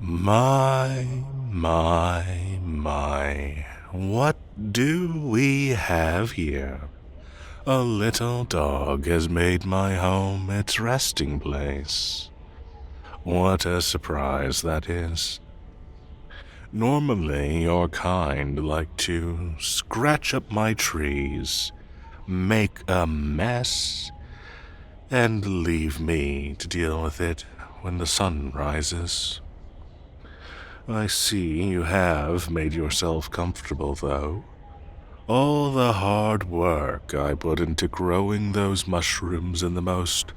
My, what do we have here? A little dog has made my home its resting place. What a surprise that is. Normally, your kind like to scratch up my trees, make a mess, and leave me to deal with it when the sun rises. I see you have made yourself comfortable, though. All the hard work I put into growing those mushrooms in the most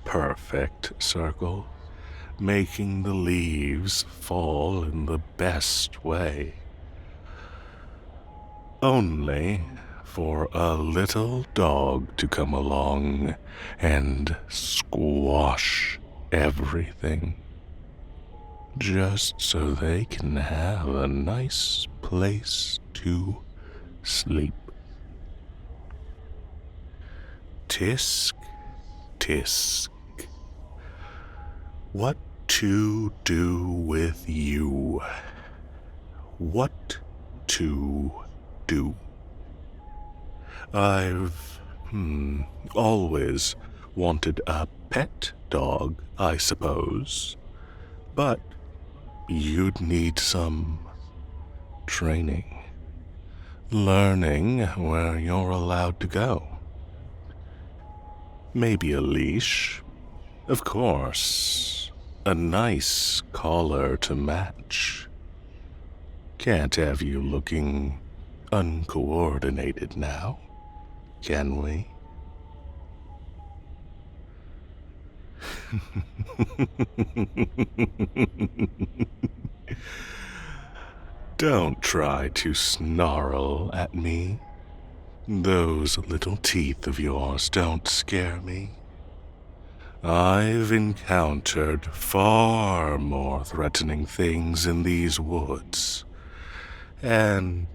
perfect circle, making the leaves fall in the best way. Only for a little dog to come along and squash everything. Just so they can have a nice place to sleep. Tisk, tisk. What to do with you? What to do? I've always wanted a pet dog, I suppose. But you'd need some training. Learning where you're allowed to go. Maybe a leash. Of course, a nice collar to match. Can't have you looking uncoordinated now, can we? Don't try to snarl at me. Those little teeth of yours don't scare me. I've encountered far more threatening things in these woods. And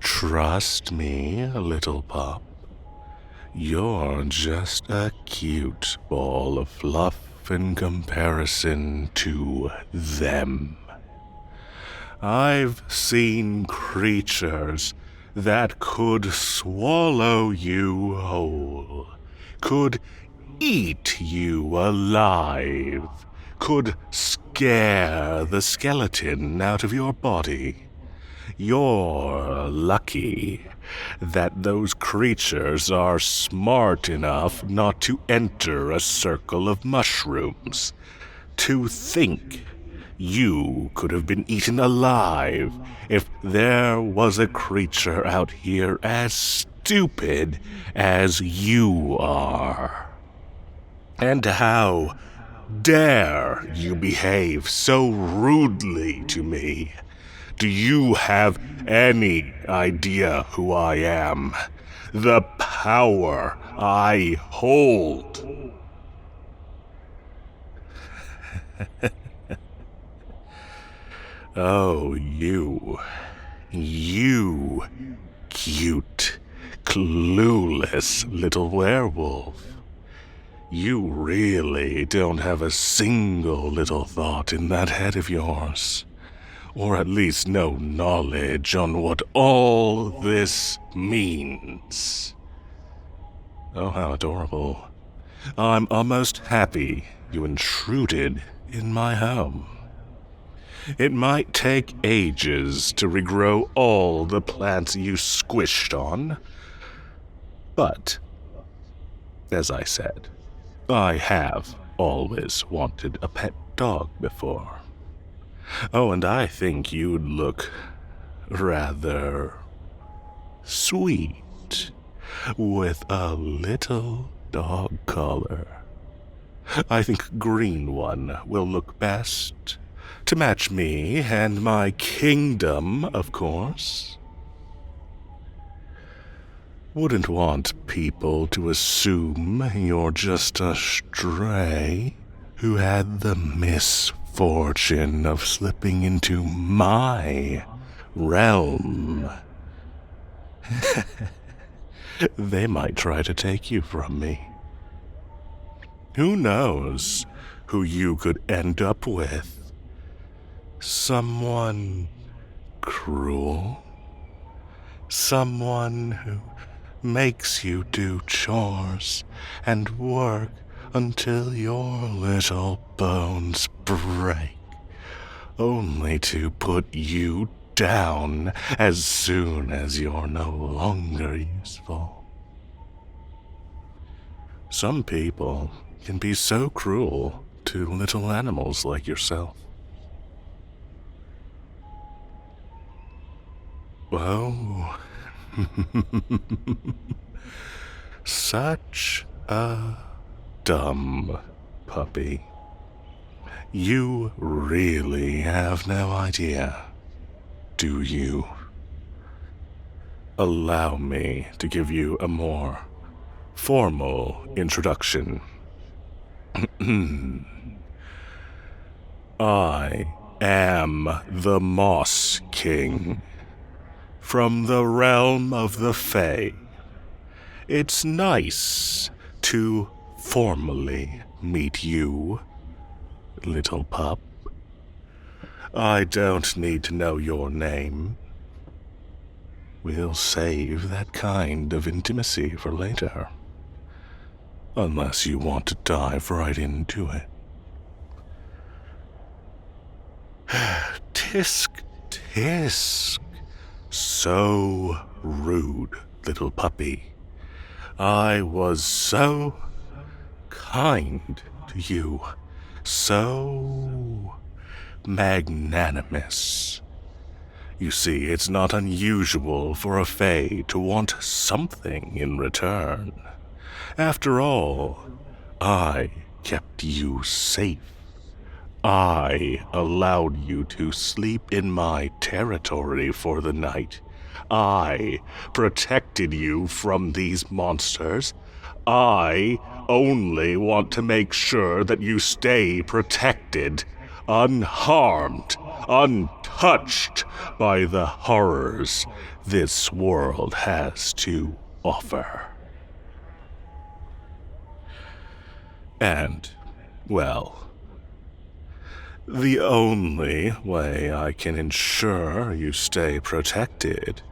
trust me, little pup, you're just a cute ball of fluff in comparison to them. I've seen creatures that could swallow you whole, could eat you alive, could scare the skeleton out of your body. You're lucky that those creatures are smart enough not to enter a circle of mushrooms. To think you could have been eaten alive if there was a creature out here as stupid as you are. And how dare you behave so rudely to me? Do you have any idea who I am? The power I hold? Oh, you cute, clueless little werewolf. You really don't have a single little thought in that head of yours. Or at least no knowledge on what all this means. Oh, how adorable. I'm almost happy you intruded in my home. It might take ages to regrow all the plants you squished on, but, as I said, I have always wanted a pet dog before. Oh, and I think you'd look rather sweet with a little dog collar. I think green one will look best to match me and my kingdom, of course. Wouldn't want people to assume you're just a stray who had the misfortune of slipping into my realm. They might try to take you from me. Who knows who you could end up with? Someone cruel? Someone who makes you do chores and work until your little bones break, only to put you down as soon as you're no longer useful. Some people can be so cruel to little animals like yourself. Oh, such a dumb puppy. You really have no idea, do you? Allow me to give you a more formal introduction. I am the Moss King, from the realm of the Fae. It's nice to formally meet you, little pup. I don't need to know your name. We'll save that kind of intimacy for later. Unless you want to dive right into it. Tisk, tisk. So rude, little puppy. I was so kind to you. So magnanimous. You see, it's not unusual for a Fae to want something in return. After all, I kept you safe. I allowed you to sleep in my territory for the night. I protected you from these monsters. I only want to make sure that you stay protected, unharmed, untouched by the horrors this world has to offer. And, well, the only way I can ensure you stay protected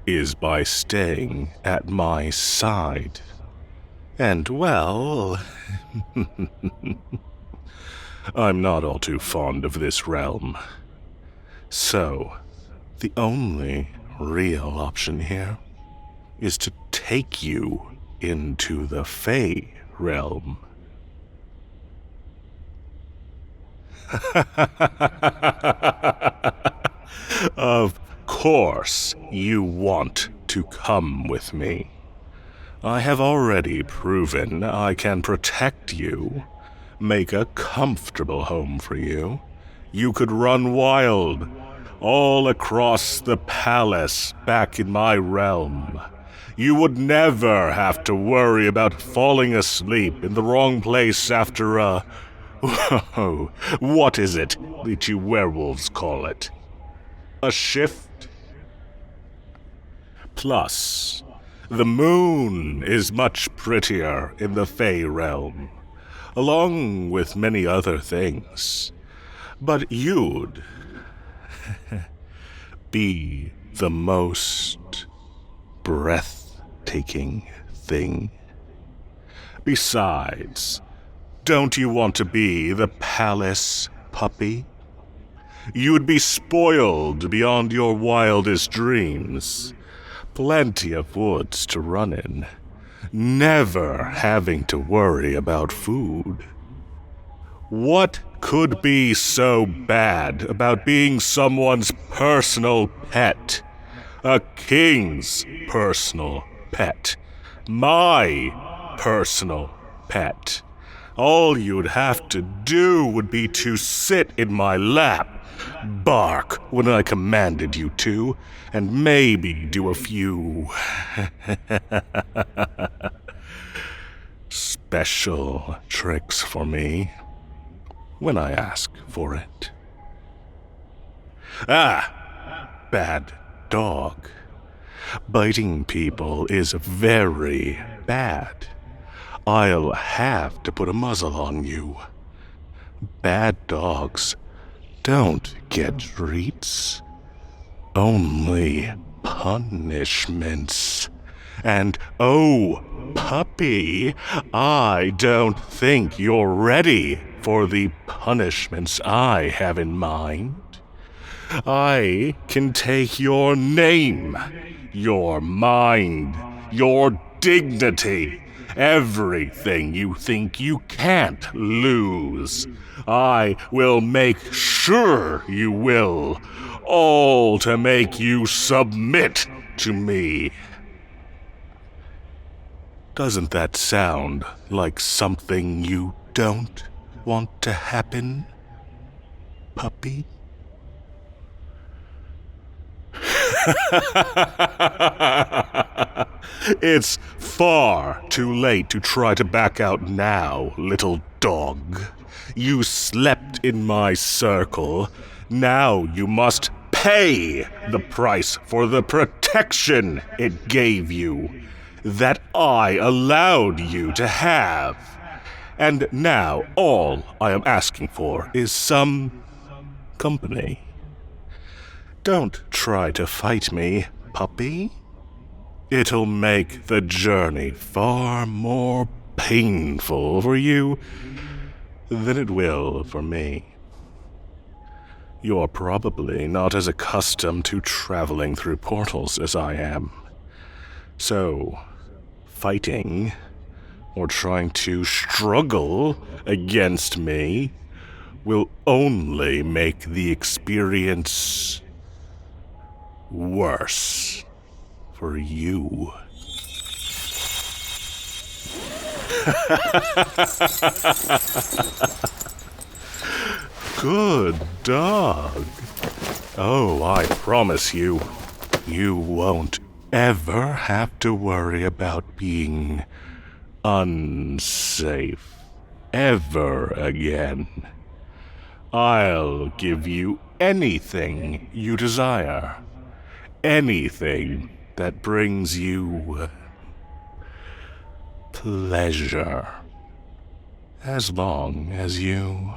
is by staying at my side. And, well, I'm not all too fond of this realm. So, the only real option here is to take you into the Fae realm. Of course you want to come with me. I have already proven I can protect you, make a comfortable home for you. You could run wild all across the palace back in my realm. You would never have to worry about falling asleep in the wrong place after a... what is it that you werewolves call it? A shift? Plus, the moon is much prettier in the Fae realm, along with many other things. But you'd be the most breathtaking thing. Besides, don't you want to be the palace puppy? You'd be spoiled beyond your wildest dreams. Plenty of woods to run in. Never having to worry about food. What could be so bad about being someone's personal pet? A king's personal pet. My personal pet. All you'd have to do would be to sit in my lap, bark when I commanded you to, and maybe do a few special tricks for me when I ask for it. Ah, bad dog. Biting people is very bad. I'll have to put a muzzle on you. Bad dogs don't get treats, only punishments. And oh, puppy, I don't think you're ready for the punishments I have in mind. I can take your name, your mind, your dignity, everything you think you can't lose. I will make sure you will, all to make you submit to me. Doesn't that sound like something you don't want to happen, puppy? It's far too late to try to back out now, little dog. You slept in my circle. Now you must pay the price for the protection it gave you, that I allowed you to have. And now all I am asking for is some company. Don't try to fight me, puppy. It'll make the journey far more painful for you than it will for me. You're probably not as accustomed to traveling through portals as I am. So, fighting or trying to struggle against me will only make the experience worse for you. Good dog. Oh, I promise you, you won't ever have to worry about being unsafe ever again. I'll give you anything you desire. Anything that brings you pleasure. As long as you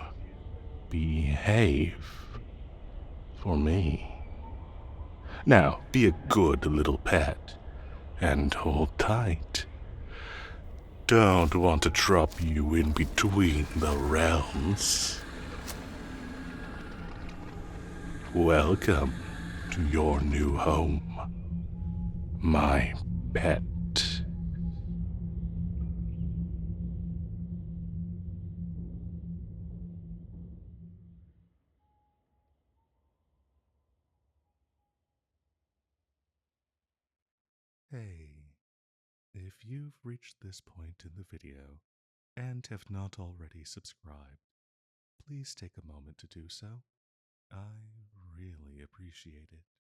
behave for me. Now, be a good little pet and hold tight. Don't want to drop you in between the realms. Welcome to your new home, my pet. Hey, if you've reached this point in the video and have not already subscribed, please take a moment to do so. I really appreciate it.